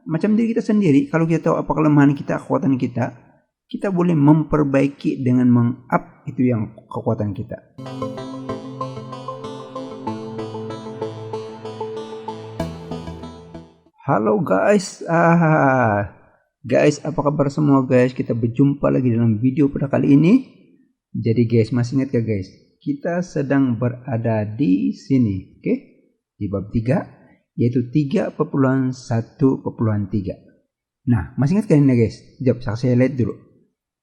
macam diri kita sendiri, kalau kita tahu apa kelemahan kita, kekuatan kita boleh memperbaiki dengan meng-up itu yang kekuatan kita. Halo guys, guys, apa kabar semua guys? Kita berjumpa lagi dalam video pada kali ini. Jadi guys, masih ingat ya guys? Kita sedang berada di sini, oke? Di bab 3, yaitu 3.1.3. Nah, masih ingat kan ini guys? Jap, saya lihat dulu.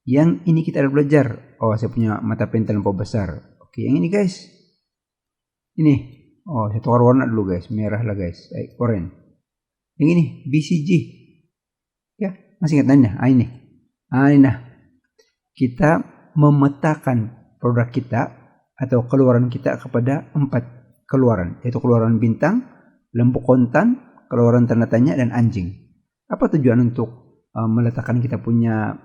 Yang ini kita ada belajar. Oh, saya punya mata pen terlampau besar. Oke, yang ini guys. Ini. Oh, saya tukar warna dulu guys. Merah lah guys. Orange. Yang ini BCG. Ya, masih ingat nanya? Ini. Nah. Kita memetakan produk kita atau keluaran kita kepada 4 keluaran, yaitu keluaran bintang, lembu kontan, keluaran tanda tanya, dan anjing. Apa tujuan untuk meletakkan kita punya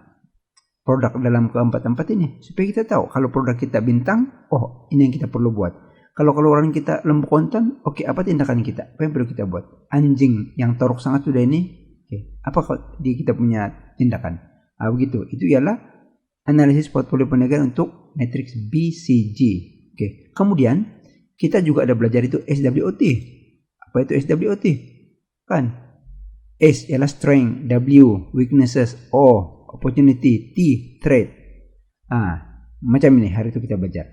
produk dalam keempat-empat ini? Supaya kita tahu kalau produk kita bintang, oh ini yang kita perlu buat. Kalau keluaran kita lembu kontan, oke, apa tindakan kita? Apa yang perlu kita buat? Anjing yang torok sangat sudah ini, oke, apa kita punya tindakan? Begitu. Itu ialah analisis portfolio perniagaan untuk matriks BCG. Oke. Kemudian kita juga ada belajar itu SWOT. Apa itu SWOT? Kan S ialah strength, W weaknesses, O opportunity, T threat. Macam ini hari itu kita belajar.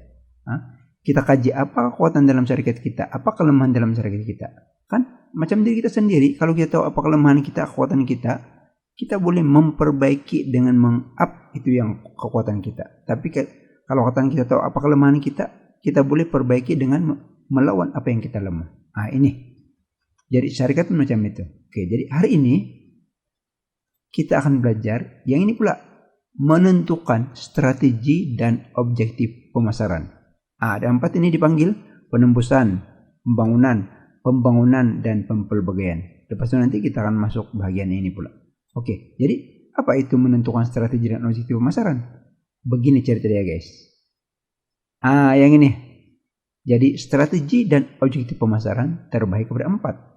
Kita kaji apa kekuatan dalam syarikat kita, apa kelemahan dalam syarikat kita. Kan macam diri kita sendiri, kalau kita tahu apa kelemahan kita, kekuatan kita boleh memperbaiki dengan meng-up itu yang kekuatan kita. Tapi kalau kekuatan kita tahu apa kelemahan kita boleh perbaiki dengan melawan apa yang kita lemah. Ini. Jadi syarikat macam itu. Oke, jadi hari ini kita akan belajar yang ini pula, menentukan strategi dan objektif pemasaran. Ada 4 ini dipanggil penembusan, pembangunan, dan pempelbagaian. Lepas itu nanti kita akan masuk bagian ini pula. Oke, jadi apa itu menentukan strategi dan objektif pemasaran? Begini cerita dia guys. Yang ini. Jadi strategi dan objektif pemasaran terbagi kepada 4.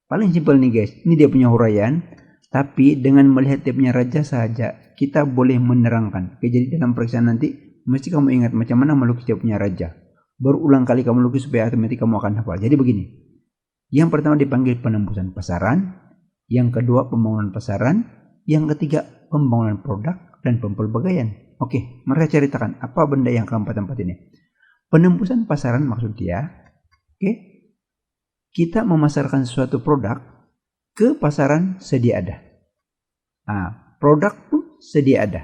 Paling simpel nih guys. Ini dia punya huraian. Tapi dengan melihat dia punya raja saja, kita boleh menerangkan. Oke, jadi dalam periksaan nanti mesti kamu ingat macam mana melukis dia punya raja. Berulang kali kamu lukis supaya otomatis kamu akan hafal. Jadi begini. Yang pertama dipanggil penembusan pasaran. Yang kedua pembangunan pasaran. Yang ketiga pembangunan produk dan pempelbagaian. Oke, mereka ceritakan apa benda yang keempat-empat ini. Penembusan pasaran maksud dia, oke, kita memasarkan suatu produk ke pasaran sedia ada. Produk pun sedia ada.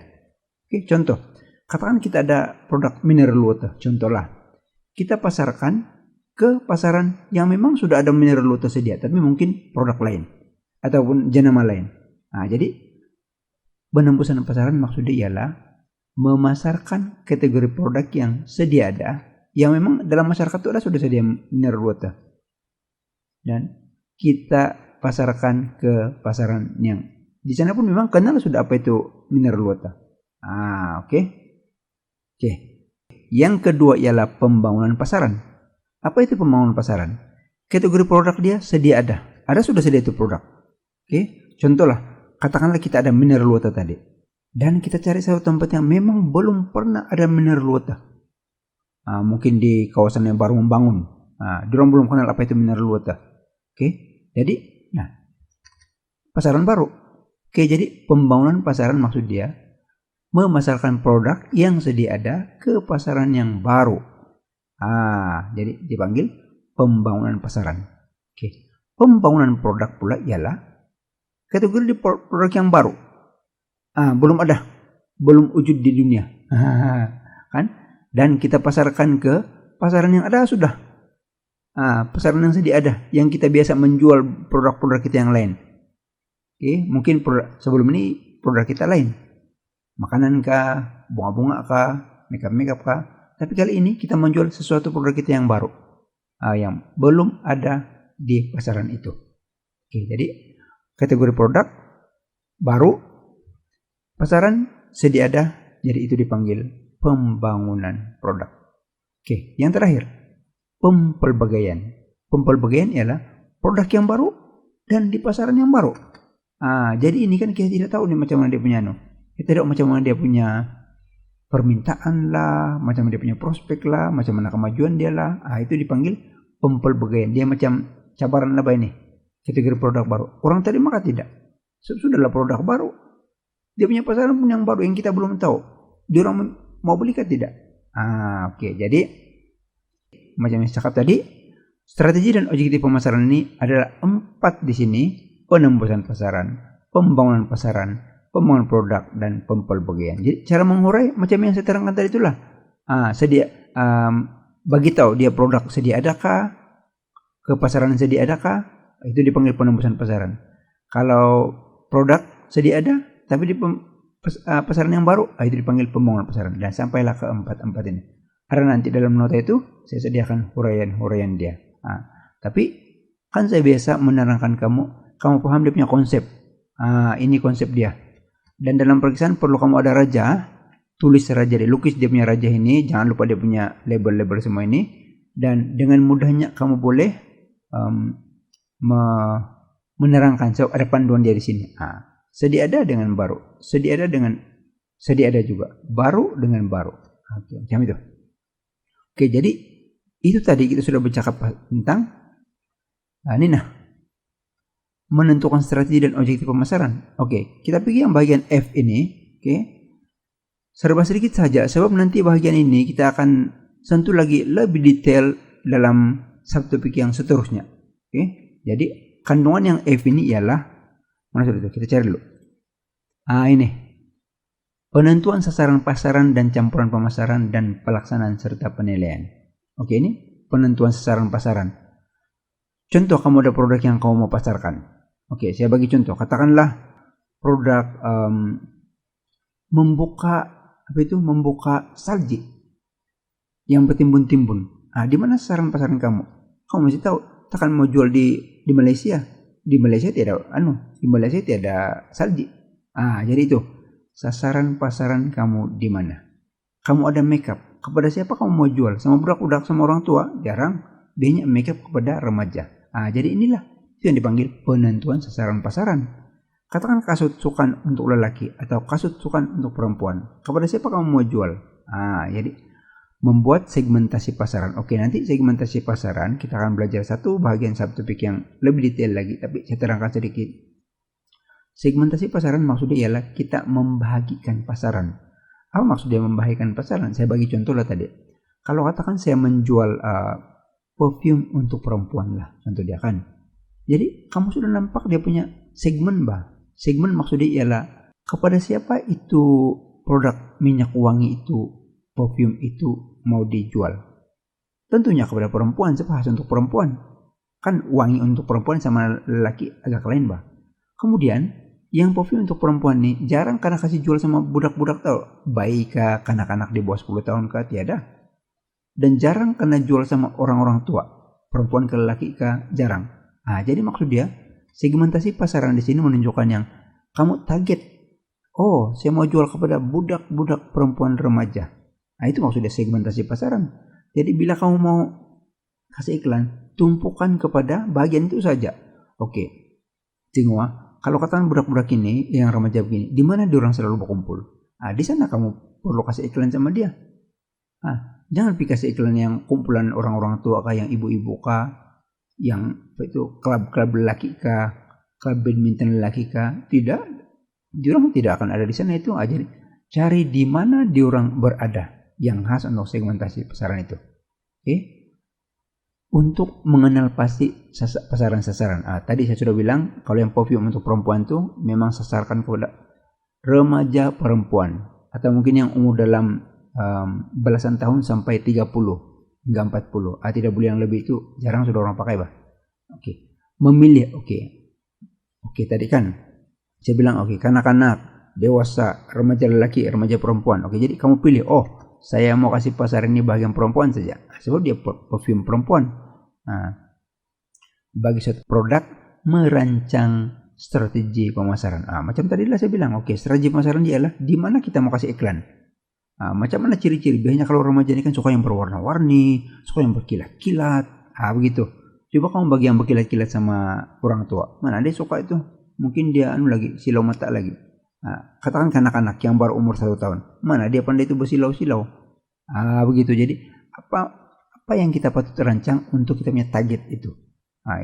Oke, contoh. Katakan kita ada produk mineral water, contohlah. Kita pasarkan ke pasaran yang memang sudah ada mineral water sedia, tapi mungkin produk lain ataupun jenama lain. Jadi penembusan pasaran maksudnya ialah memasarkan kategori produk yang sedia ada, yang memang dalam masyarakat itu sudah sedia mineral water, dan kita pasarkan ke pasaran yang di sana pun memang kenal sudah apa itu mineral water. Oke. Yang kedua ialah pembangunan pasaran. Apa itu pembangunan pasaran? Kategori produk dia sedia ada. Sudah sedia itu produk. Oke. Contohlah, katakanlah kita ada mineral water tadi. Dan kita cari satu tempat yang memang belum pernah ada mineral water. Mungkin di kawasan yang baru membangun. Diorang belum kenal apa itu mineral water. Oke. Jadi, pasaran baru. Oke, jadi pembangunan pasaran maksud dia memasarkan produk yang sedia ada ke pasaran yang baru. Jadi dipanggil pembangunan pasaran. Oke. Pembangunan produk pula ialah kategori di produk yang baru. Belum ada, belum wujud di dunia. Kan? Dan kita pasarkan ke pasaran yang ada sudah. Pasaran yang sedia ada, yang kita biasa menjual produk-produk kita yang lain. Oke, mungkin sebelum ini produk kita lain. Makanan kah, bunga-bunga kah, makeup kah. Tapi kali ini kita menjual sesuatu produk kita yang baru. Yang belum ada di pasaran itu. Oke, jadi kategori produk baru, pasaran sedia ada, jadi itu dipanggil pembangunan produk. Oke, yang terakhir, pempelbagaian. Pempelbagaian ialah produk yang baru dan di pasaran yang baru. Jadi ini kan kita tidak tahu nih macam mana dia punya kita tidak tahu macam mana dia punya permintaan lah, macam mana dia punya prospek lah, macam mana kemajuan dia lah. Itu dipanggil pempelbagaian. Dia macam cabaran apa ini? Kategori produk baru. Orang tadi maka tidak. Sudahlah produk baru. Dia punya pasaran pun yang baru yang kita belum tahu. Dia orang mau beli kah tidak? Oke. Jadi macam yang saya cakap tadi, strategi dan objektif pemasaran ini adalah 4 di sini: penembusan pasaran, pembangunan pasaran, pembangunan produk, dan pempelbagaian. Jadi cara mengurai macam yang saya terangkan tadi itulah. Bagi tahu dia produk sedia adakah, ke pasaran sedia adakah, itu dipanggil penembusan pasaran. Kalau produk sedia ada tapi di pasaran yang baru, itu dipanggil pembangunan pasaran. Dan sampailah ke 4 ini. Karena nanti dalam nota itu saya sediakan huraian dia. Tapi kan saya biasa menerangkan kamu paham dia punya konsep. Ini konsep dia. Dan dalam periksaan perlu kamu ada raja, tulis raja dia, lukis dia punya raja ini, jangan lupa dia punya label-label semua ini. Dan dengan mudahnya kamu boleh menerangkan. So, ada panduan dia di sini. Sedia ada dengan baru, sedia ada juga, baru dengan baru. Macam itu. Jadi itu tadi kita sudah bercakap tentang menentukan strategi dan objektif pemasaran. Kita pergi yang bagian F ini. Serba sedikit saja, sebab nanti bagian ini kita akan sentuh lagi lebih detail dalam subtopik yang seterusnya. Jadi kandungan yang F ini ialah, mana sudah itu? Kita cari dulu. Ini penentuan sasaran pasaran dan campuran pemasaran dan pelaksanaan serta penilaian. Ini penentuan sasaran pasaran. Contoh, kamu ada produk yang kamu mau pasarkan. Saya bagi contoh. Katakanlah produk membuka salji yang bertimbun-timbun. Di mana sasaran pasaran kamu? Kamu mesti tahu. Takkan mau jual di Malaysia. Di Malaysia tiada salji. Jadi itu sasaran pasaran kamu di mana? Kamu ada makeup, kepada siapa kamu mau jual? Sama budak-budak, sama orang tua? Jarang. Banyak makeup kepada remaja. Jadi inilah itu yang dipanggil penentuan sasaran pasaran. Katakan kasut sukan untuk lelaki atau kasut sukan untuk perempuan. Kepada siapa kamu mau jual? Jadi membuat segmentasi pasaran. Nanti segmentasi pasaran kita akan belajar satu bagian subtopik yang lebih detail lagi, tapi saya terangkan sedikit. Segmentasi pasaran maksudnya ialah kita membahagikan pasaran. Apa maksudnya membahagikan pasaran? Saya bagi contoh lah tadi. Kalau katakan saya menjual perfume untuk perempuan lah, contoh dia kan. Jadi kamu sudah nampak dia punya segmen Segmen maksudnya ialah kepada siapa itu produk minyak wangi itu, perfume itu mau dijual. Tentunya kepada perempuan, sebab khas untuk perempuan. Kan wangi untuk perempuan sama lelaki agak lain Kemudian yang perfume untuk perempuan nih jarang karena kasih jual sama budak-budak tau. Bayi kah, kanak-kanak di bawah 10 tahun kah, tiada. Dan jarang kena jual sama orang-orang tua. Perempuan ke lelaki kah, jarang. Jadi maksud dia segmentasi pasaran di sini menunjukkan yang kamu target. Saya mau jual kepada budak-budak perempuan remaja. Itu maksudnya segmentasi pasaran. Jadi bila kamu mau kasih iklan, tumpukan kepada bagian itu saja. Tengok. Kalau katakan budak-budak ini yang remaja begini, di mana diorang selalu berkumpul? Di sana kamu perlu kasih iklan sama dia. Jangan kasih iklan yang kumpulan orang-orang tua kah, yang ibu-ibu kah, yang itu klub-klub lelaki kah, klub badminton lelaki kah? Tidak, diorang tidak akan ada di sana itu. Jadi cari di mana diorang berada yang khas untuk segmentasi pasaran itu. Untuk mengenal pasti pasaran-sasaran. Tadi saya sudah bilang kalau yang perfume untuk perempuan itu memang sasarkan kepada remaja perempuan atau mungkin yang umur dalam belasan tahun sampai 30 hingga 40. Tidak boleh yang lebih, itu jarang sudah orang pakai Memilih. Tadi kan saya bilang kanak-kanak, dewasa, remaja lelaki, remaja perempuan. Jadi kamu pilih, saya mau kasih pasaran ini bagian perempuan saja. Sebab dia perfume perempuan. Bagi suatu produk merancang strategi pemasaran. Macam tadi lah saya bilang, strategi pemasaran ialah di mana kita mau kasih iklan. Macam mana ciri-ciri? Biasanya kalau remaja ini kan suka yang berwarna-warni, suka yang berkilat-kilat. Begitu. Coba kamu bagi yang berkilat-kilat sama orang tua. Mana dia suka itu? mungkin dia lagi silau mata lagi. Nah, katakan kanak-kanak yang baru umur 1 tahun, mana dia pandai itu bersilau-silau. Begitu. Jadi apa yang kita patut rancang untuk kita punya target itu.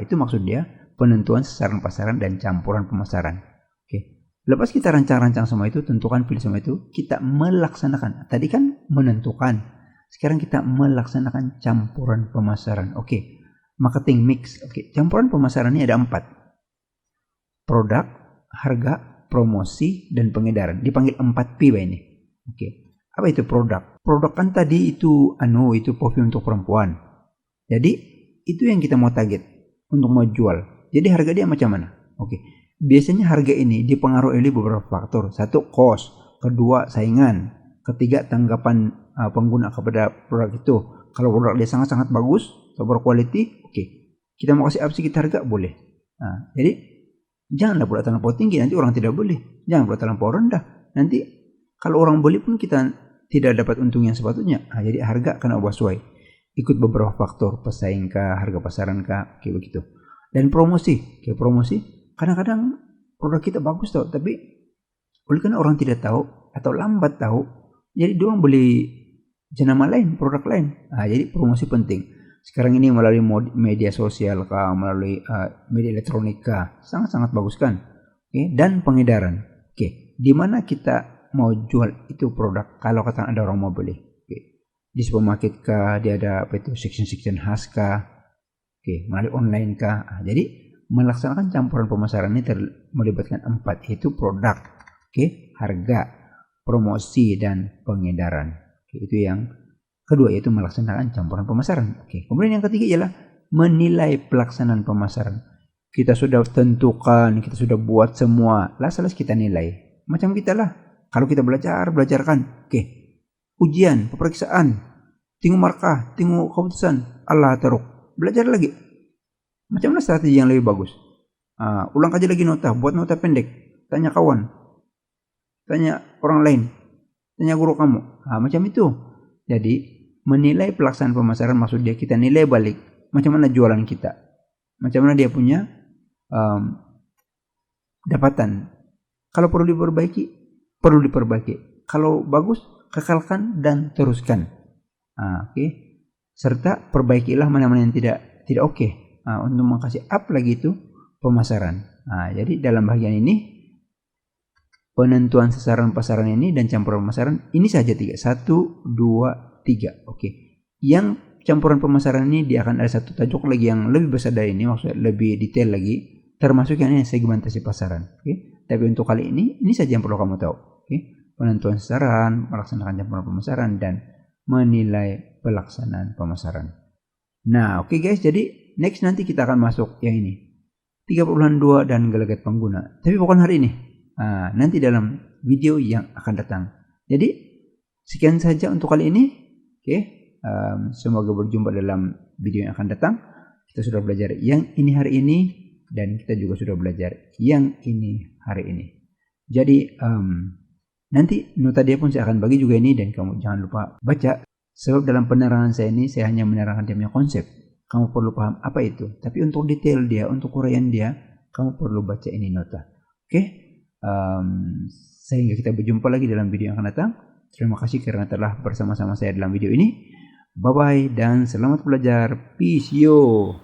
Itu maksud dia penentuan sasaran pasaran dan campuran pemasaran. Oke. Lepas kita rancang-rancang semua itu, tentukan pilih semua itu, kita melaksanakan. Tadi kan menentukan. Sekarang kita melaksanakan campuran pemasaran. Oke. Marketing mix. Oke. Campuran pemasaran ini ada 4. Produk, harga, promosi, dan pengedaran. Dipanggil 4P ini. Oke. Apa itu produk? Produk kan tadi itu perfume untuk perempuan. Jadi itu yang kita mau target untuk mau jual. Jadi harga dia macam mana? Oke. Biasanya harga ini dipengaruhi oleh beberapa faktor. 1, cost. 2, saingan. 3, tanggapan pengguna kepada produk itu. Kalau produk dia sangat-sangat bagus atau berkualiti, oke. Kita mau kasih apa sedikit harga, boleh. Jadi janganlah pula terlampau tinggi, nanti orang tidak beli. Jangan pula terlampau rendah. Nanti kalau orang beli pun kita tidak dapat untung yang sepatutnya. Jadi harga kena ubah sesuai. Ikut beberapa faktor, pesaing kah, harga pasaran kah, kayak begitu. Dan promosi. Promosi, kadang-kadang produk kita bagus tau, tapi oleh karena orang tidak tahu atau lambat tahu, jadi dia beli jenama lain, produk lain. Jadi promosi penting. Sekarang ini melalui media sosial kah, melalui media elektronik kah, sangat-sangat bagus kan. Dan pengedaran. Di mana kita mau jual itu produk kalau kata ada orang mau beli. Di supermarket kah, dia ada section khas kah, melalui online kah. Jadi melaksanakan campuran pemasaran ini melibatkan 4, yaitu produk, harga, promosi, dan pengedaran. Itu yang kedua, yaitu melaksanakan campuran pemasaran. Kemudian yang ketiga ialah menilai pelaksanaan pemasaran. Kita sudah tentukan, kita sudah buat semua, selesai kita nilai. Macam kita lah, kalau kita belajarkan, ujian, peperiksaan, tengok markah, tengok keputusan, Allah teruk, belajar lagi. Macam mana strategi yang lebih bagus? Ulang kaji lagi nota, buat nota pendek, tanya kawan, tanya orang lain, tanya guru kamu. Macam itu. Jadi menilai pelaksanaan pemasaran maksud dia kita nilai balik macam mana jualan kita, macam mana dia punya dapatan. Kalau perlu diperbaiki. Kalau bagus, kekalkan dan teruskan. Serta perbaikilah mana-mana yang tidak oke. Untuk mengasih up lagi itu pemasaran. Jadi dalam bagian ini penentuan sasaran pasaran ini dan campuran pemasaran ini saja 3. 1, 2, 3. Yang campuran pemasaran ini dia akan ada satu tajuk lagi yang lebih besar dari ini, maksudnya lebih detail lagi, termasuk yang ini segmentasi pasaran. Tapi untuk kali ini saja yang perlu kamu tahu. Penentuan sasaran, melaksanakan campuran pemasaran, dan menilai pelaksanaan pemasaran. Nah, guys, jadi next nanti kita akan masuk yang ini 3.2 dan gelagat pengguna. Tapi bukan hari ini. Nanti dalam video yang akan datang. Jadi sekian saja untuk kali ini. Semoga berjumpa dalam video yang akan datang. Kita sudah belajar yang ini hari ini, dan kita juga sudah belajar yang ini hari ini. Jadi nanti nota dia pun saya akan bagi juga ini, dan kamu jangan lupa baca. Sebab dalam penerangan saya ini saya hanya menerangkan dia punya konsep. Kamu perlu paham apa itu. Tapi untuk detail dia, untuk uraian dia, kamu perlu baca ini nota. Sehingga kita berjumpa lagi dalam video yang akan datang. Terima kasih karena telah bersama-sama saya dalam video ini. Bye bye dan selamat belajar. Peace yo.